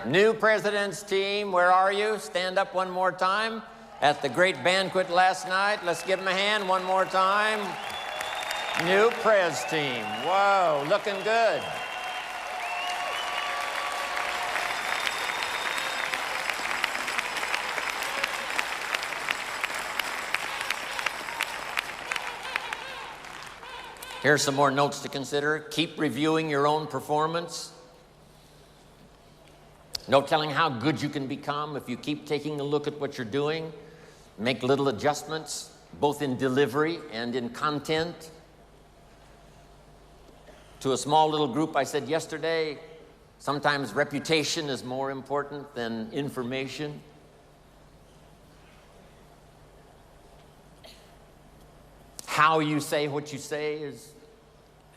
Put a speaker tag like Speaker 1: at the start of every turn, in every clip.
Speaker 1: New president's team, where are you? Stand up one more time. At the great banquet last night, let's give them a hand one more time. New pres team, whoa, looking good. Here's some more notes to consider. Keep reviewing your own performance. No telling how good you can become if you keep taking a look at what you're doing. Make little adjustments, both in delivery and in content. To a small little group I said yesterday, sometimes reputation is more important than information. How you say what you say is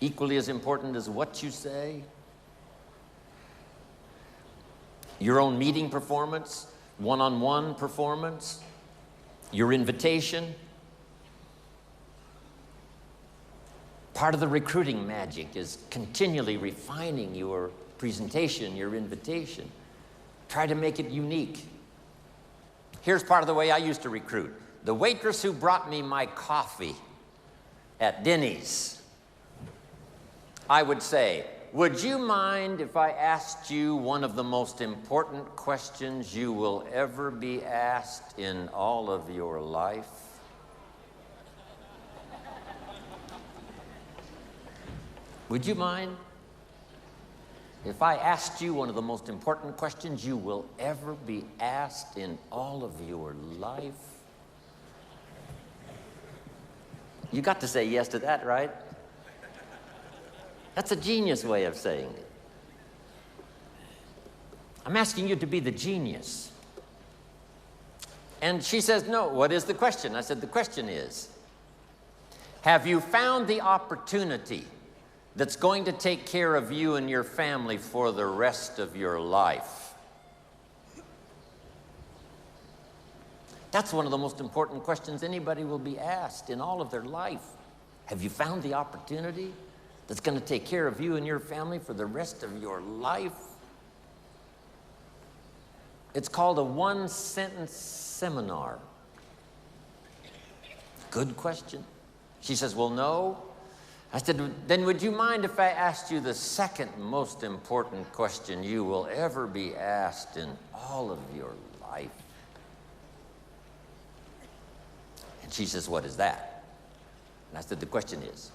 Speaker 1: equally as important as what you say. Your own meeting performance, one-on-one performance, your invitation. Part of the recruiting magic is continually refining your presentation, your invitation. Try to make it unique. Here's part of the way I used to recruit. The waitress who brought me my coffee at Denny's, I would say, would you mind if I asked you one of the most important questions you will ever be asked in all of your life? Would you mind if I asked you one of the most important questions you will ever be asked in all of your life? You got to say yes to that, right? That's a genius way of saying it. I'm asking you to be the genius. And she says, no, what is the question? I said, the question is, have you found the opportunity that's going to take care of you and your family for the rest of your life? That's one of the most important questions anybody will be asked in all of their life. Have you found the opportunity that's going to take care of you and your family for the rest of your life? It's called a one-sentence seminar. Good question. She says, well, no. I said, then would you mind if I asked you the second most important question you will ever be asked in all of your life? And she says, what is that? And I said, the question is,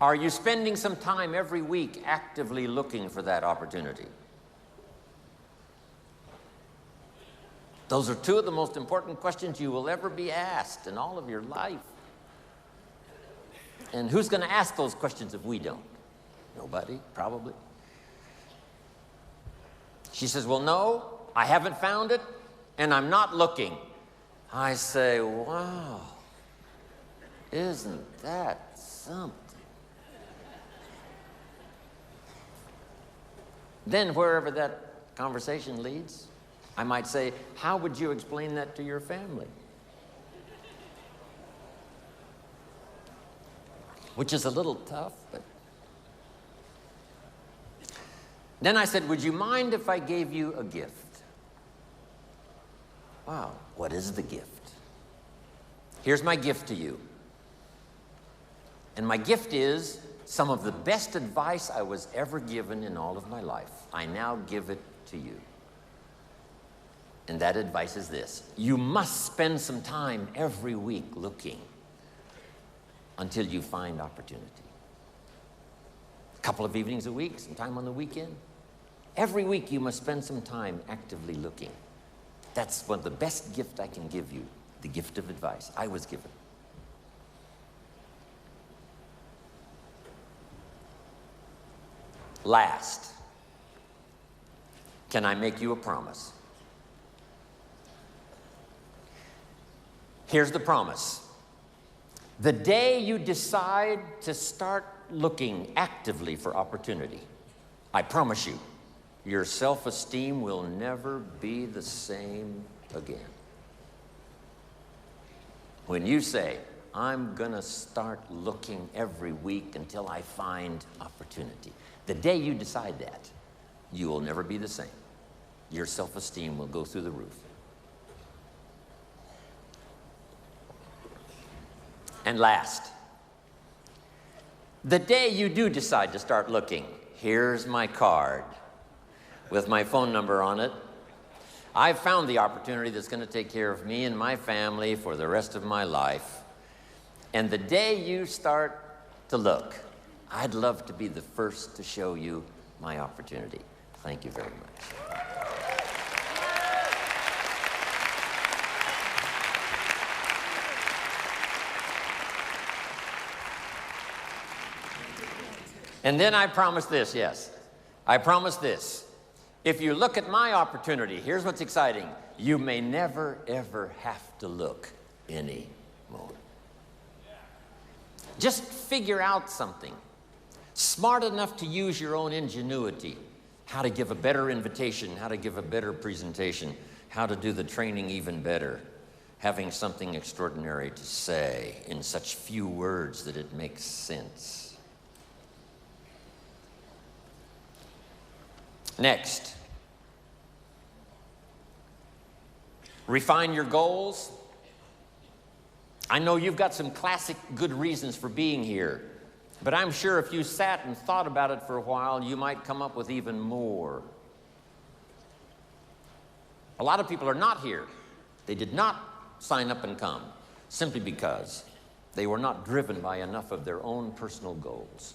Speaker 1: are you spending some time every week actively looking for that opportunity? Those are two of the most important questions you will ever be asked in all of your life. And who's going to ask those questions if we don't? Nobody, probably. She says, well, no, I haven't found it, and I'm not looking. I say, wow, isn't that something? Then wherever that conversation leads, I might say, how would you explain that to your family? Which is a little tough, but... Then I said, would you mind if I gave you a gift? Wow, what is the gift? Here's my gift to you. And my gift is some of the best advice I was ever given in all of my life. I now give it to you. And that advice is this: you must spend some time every week looking until you find opportunity. A couple of evenings a week, some time on the weekend. Every week you must spend some time actively looking. That's one of the best gifts I can give you, the gift of advice I was given. Last, can I make you a promise? Here's the promise. The day you decide to start looking actively for opportunity, I promise you, your self-esteem will never be the same again. When you say, I'm gonna start looking every week until I find opportunity, the day you decide that, you will never be the same. your self-esteem will go through the roof. And last, the day you do decide to start looking, here's my card with my phone number on it. I've found the opportunity that's going to take care of me and my family for the rest of my life. And the day you start to look, I'd love to be the first to show you my opportunity. Thank you very much. And then I promise this, yes. I promise this. If you look at my opportunity, here's what's exciting. You may never, ever have to look anymore. Just figure out something. Smart enough to use your own ingenuity. How to give a better invitation, how to give a better presentation, how to do the training even better. Having something extraordinary to say in such few words that it makes sense. Next, refine your goals. I know you've got some classic good reasons for being here, but I'm sure if you sat and thought about it for a while, you might come up with even more. A lot of people are not here. They did not sign up and come simply because they were not driven by enough of their own personal goals.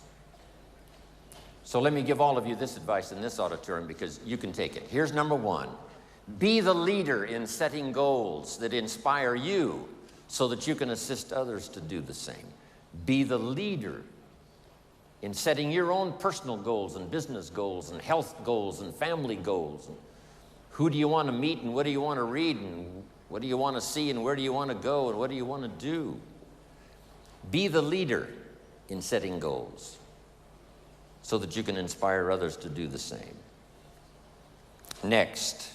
Speaker 1: So let me give all of you this advice in this auditorium because you can take it. Here's number one. Be the leader in setting goals that inspire you so that you can assist others to do the same. Be the leader in setting your own personal goals and business goals and health goals and family goals. Who do you want to meet and what do you want to read and what do you want to see and where do you want to go and what do you want to do? Be the leader in setting goals so that you can inspire others to do the same. Next,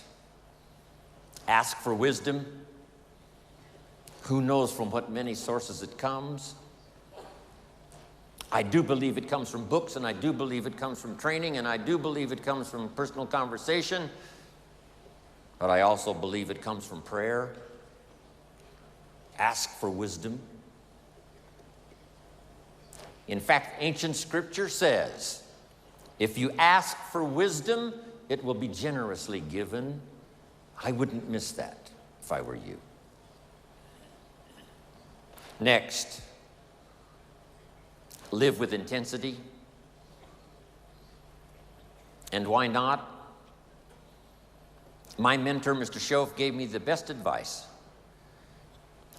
Speaker 1: ask for wisdom. Who knows from what many sources it comes? I do believe it comes from books, and I do believe it comes from training, and I do believe it comes from personal conversation, but I also believe it comes from prayer. Ask for wisdom. In fact, ancient scripture says, if you ask for wisdom, it will be generously given. I wouldn't miss that if I were you. Next, live with intensity. And why not? My mentor, Mr. Schoaf, gave me the best advice.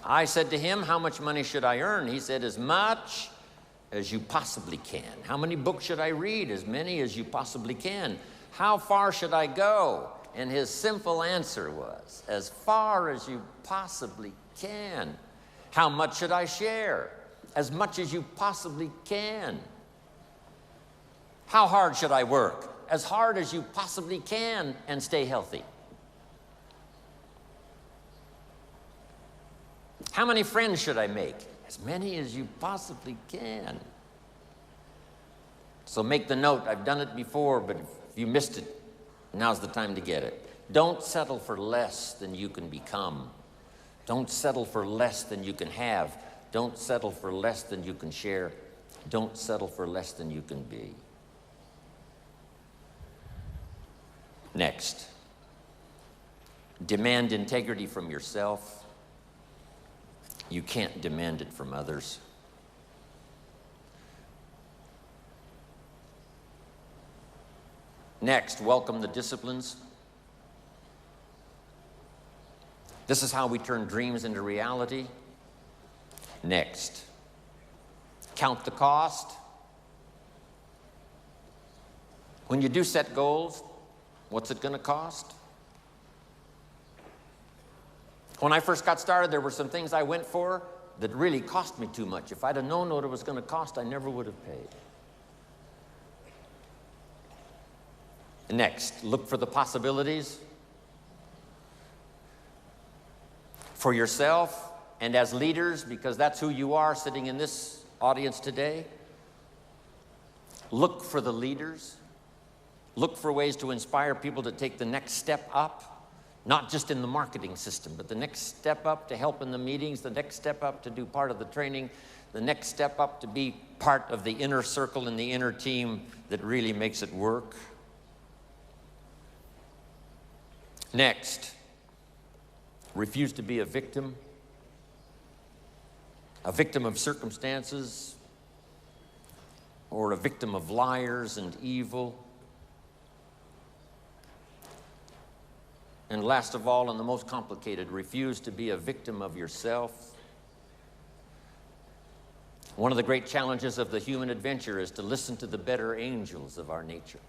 Speaker 1: I said to him, how much money should I earn? He said, as much as you possibly can. How many books should I read? As many as you possibly can. How far should I go? And his simple answer was, as far as you possibly can. How much should I share? As much as you possibly can. How hard should I work? As hard as you possibly can and stay healthy. How many friends should I make? As many as you possibly can. So make the note. I've done it before, but if you missed it, now's the time to get it. Don't settle for less than you can become. Don't settle for less than you can have. Don't settle for less than you can share. Don't settle for less than you can be. Next, demand integrity from yourself. You can't demand it from others. Next, welcome the disciplines. This is how we turn dreams into reality. Next, count the cost. When you do set goals, what's it going to cost? When I first got started, there were some things I went for that really cost me too much. If I'd have known what it was going to cost, I never would have paid. Next, look for the possibilities for yourself and as leaders, because that's who you are sitting in this audience today. Look for the leaders. Look for ways to inspire people to take the next step up, not just in the marketing system, but the next step up to help in the meetings, the next step up to do part of the training, the next step up to be part of the inner circle and the inner team that really makes it work. Next, refuse to be a victim of circumstances, or a victim of liars and evil. And last of all, and the most complicated, refuse to be a victim of yourself. One of the great challenges of the human adventure is to listen to the better angels of our nature.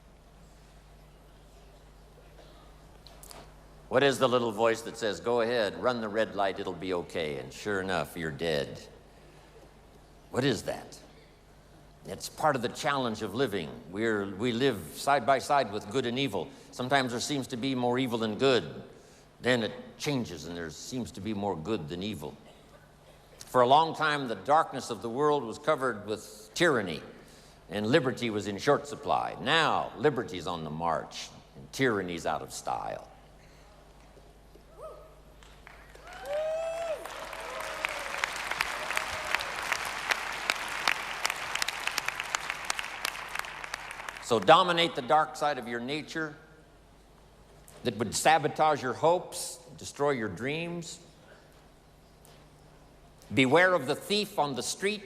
Speaker 1: What is the little voice that says, go ahead, run the red light, it'll be okay, and sure enough, you're dead? What is that? It's part of the challenge of living. We live side by side with good and evil. Sometimes there seems to be more evil than good. Then it changes and there seems to be more good than evil. For a long time, the darkness of the world was covered with tyranny, and liberty was in short supply. Now, liberty's on the march, and tyranny's out of style. So dominate the dark side of your nature that would sabotage your hopes, destroy your dreams. Beware of the thief on the street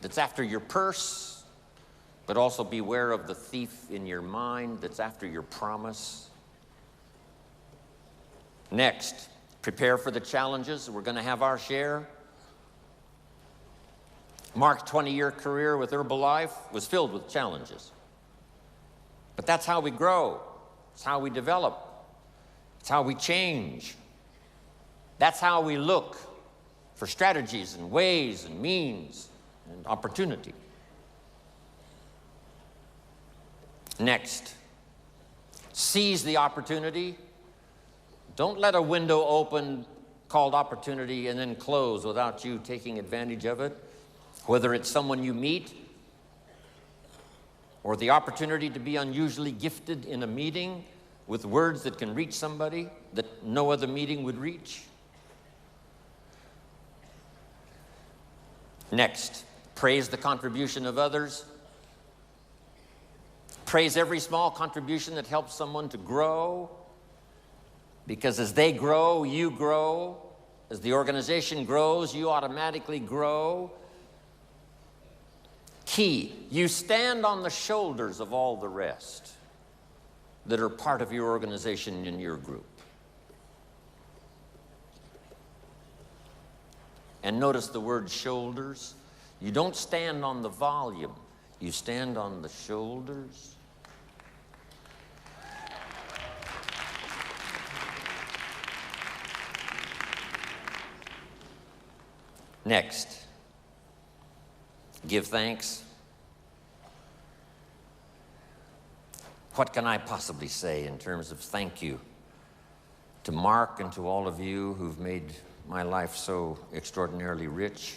Speaker 1: that's after your purse, but also beware of the thief in your mind that's after your promise. Next, prepare for the challenges. We're going to have our share. Mark's 20-year career with Herbalife was filled with challenges. But that's how we grow. It's how we develop. It's how we change. That's how we look for strategies and ways and means and opportunity. Next, seize the opportunity. Don't let a window open called opportunity and then close without you taking advantage of it. Whether it's someone you meet, or the opportunity to be unusually gifted in a meeting with words that can reach somebody that no other meeting would reach. Next, praise the contribution of others. Praise every small contribution that helps someone to grow, because as they grow, you grow. As the organization grows, you automatically grow. Key, you stand on the shoulders of all the rest that are part of your organization and your group. And notice the word shoulders. You don't stand on the volume, you stand on the shoulders. Next, give thanks. What can I possibly say in terms of thank you to Mark and to all of you who've made my life so extraordinarily rich?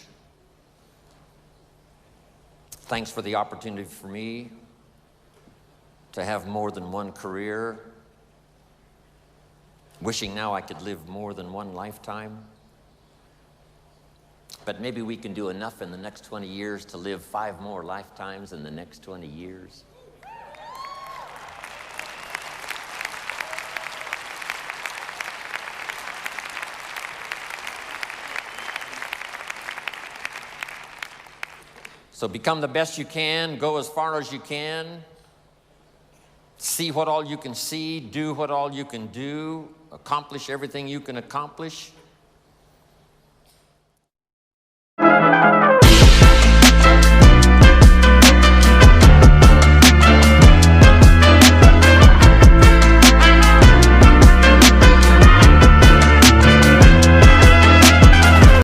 Speaker 1: Thanks for the opportunity for me to have more than one career. Wishing now I could live more than one lifetime. But maybe we can do enough in the next 20 years to live 5 more lifetimes in the next 20 years. So become the best you can, go as far as you can, see what all you can see, do what all you can do, accomplish everything you can accomplish.